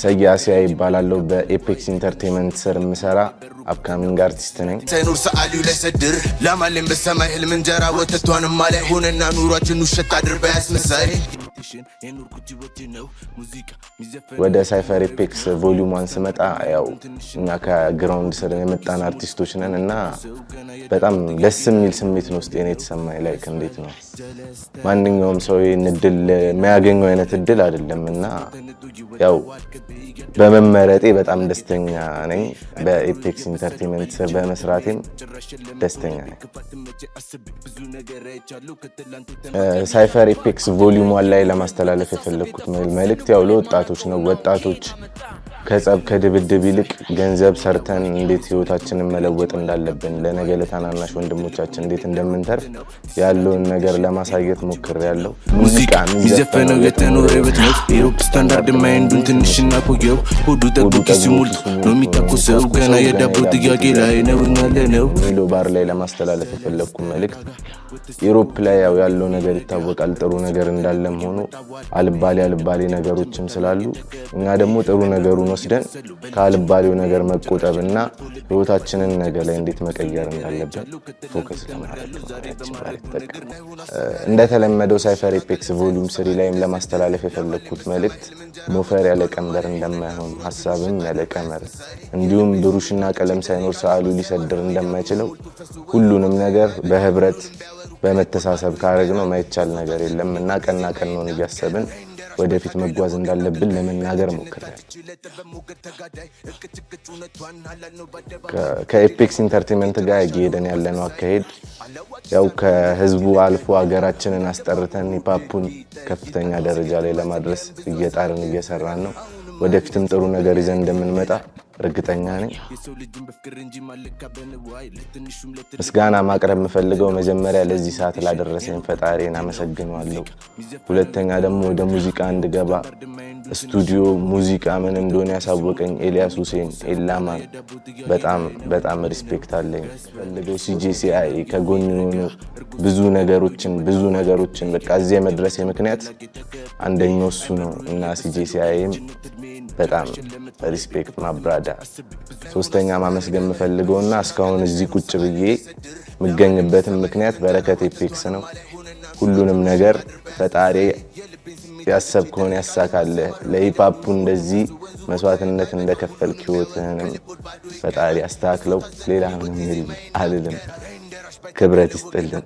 ሰያሲያ ይባላልው በኤፔክስ ኢንተርቴይንመንት ስር ምሰራ አፕካሚንግ አርቲስት ነኝ። ሳይኖር ሰዓሊው ላይ ሰድር ለማለም በሰማይ ህልም እንጀራ ወተቷንም ማላይ ሆነና ኑሯችን ውሸት አድርባ ያስመሳይ ወደ ሳይፈር ኤፔክስ ቮሊዩም 1 ስመጣ ያው እኛ ከግራውንድ ስር የመጣን አርቲስቶች ነን እና በጣም ደስ የሚል ስሜት ነው ውስጥ የተሰማኝ። ላይክ እንዴት ነው ማንኛውም ሰው ይሄን እድል የሚያገኘው አይነት እድል አይደለም እና ያው በመመረጤ በጣም ደስተኛ ነኝ። በኤፔክስ ኢንተርቴይንመንት ስር በመስራቴም ደስተኛ ነኝ። ሳይፈር ኤፔክስ ቮሊዩም 1 ላይ ለማስተላለፍ የፈለኩት መልእክት ያው ለወጣቶች ነው። ወጣቶች ከጸብ ከድብድብ ይልቅ ገንዘብ ሰርተን እንዴት ህይወታችንን መለወጥ እንዳለብን ለነገ ለታናናሽ ወንድሞቻችን እንዴት እንደምንተርፍ ያለውን ነገር ለማሳየት ሞክሬያለሁ። ሙዚቃ የሚዘፈነው የተኖረበት ነው። የሮፕ ስታንዳርድ ማይንዱን ትንሽና ቆየው ሁሉ ጠብቂ ሲሙልት ነው የሚታኮሰው ገና የዳቦ ጥያቄ ላይ ነው ያለነው። ሚሎ ባር ላይ ለማስተላለፍ የፈለኩ መልእክት ዩሮፕ ላይ ያለው ነገር ይታወቃል። ጥሩ ነገር እንዳለም ሆኖ አልባሌ ነገሮችም ስላሉ እኛ ደግሞ ጥሩ ነገሩን ወስደን ከአልባሌው ነገር መቆጠብና ህይወታችንን ነገ ላይ እንዴት መቀየር እንዳለብን ፎከስ ለማድረግ እንደተለመደው ሳይፈር ኤፔክስ ቮሊዩም 3 ላይም ለማስተላለፍ የፈለኩት መልእክት ሞፈር ያለ ቀንበር እንደማይሆን ሐሳብም ያለ ቀመር እንዲሁም ብሩሽና ቀለም ሳይኖር ሰዓሉ ሊሰድር እንደማይችለው ሁሉንም ነገር በህብረት በመተሳሰብ ካረግነው ማይቻል ነገር የለም እና ቀና ቀናውን እያሰብን ወደፊት መጓዝ እንዳለብን ለመናገር ሞክረናል። ከኤፔክስ ኢንተርቴይንመንት ጋር እየሄደን ያለነው አካሄድ ያው ከህዝቡ አልፎ ሀገራችንን አስጠርተን ሂፓፑን ከፍተኛ ደረጃ ላይ ለማድረስ እየጣርን እየሰራን ነው። ወደፊትም ጥሩ ነገር ይዘን እንደምንመጣ እርግጠኛ ነኝ። ምስጋና ማቅረብ የምፈልገው መጀመሪያ ለዚህ ሰዓት ላደረሰኝ ፈጣሪን አመሰግናለሁ። ሁለተኛ ደግሞ ወደ ሙዚቃ እንድገባ ስቱዲዮ ሙዚቃ ምን እንደሆነ ያሳወቀኝ ኤልያስ ሁሴን ኤላማን በጣም ሪስፔክት አለኝ። ፈልገው ሲጂሲአይ ከጎን ሆኖ ብዙ ነገሮችን በቃ እዚህ መድረሴ ምክንያት አንደኛው እሱ ነው እና ሲጂሲአይም በጣም ሪስፔክት ማብራዳ። ሶስተኛ ማመስገን የምፈልገውና እስካሁን እዚህ ቁጭ ብዬ የምገኝበትን ምክንያት በረከት ኤፔክስ ነው። ሁሉንም ነገር ፈጣሪ ያሰብከውን ያሳካልህ። ለሂፓፑ እንደዚህ መስዋዕትነት እንደከፈልክ ህይወትህንም ፈጣሪ አስተካክለው። ሌላ ምንም አልልም። ክብረት ይስጥልን።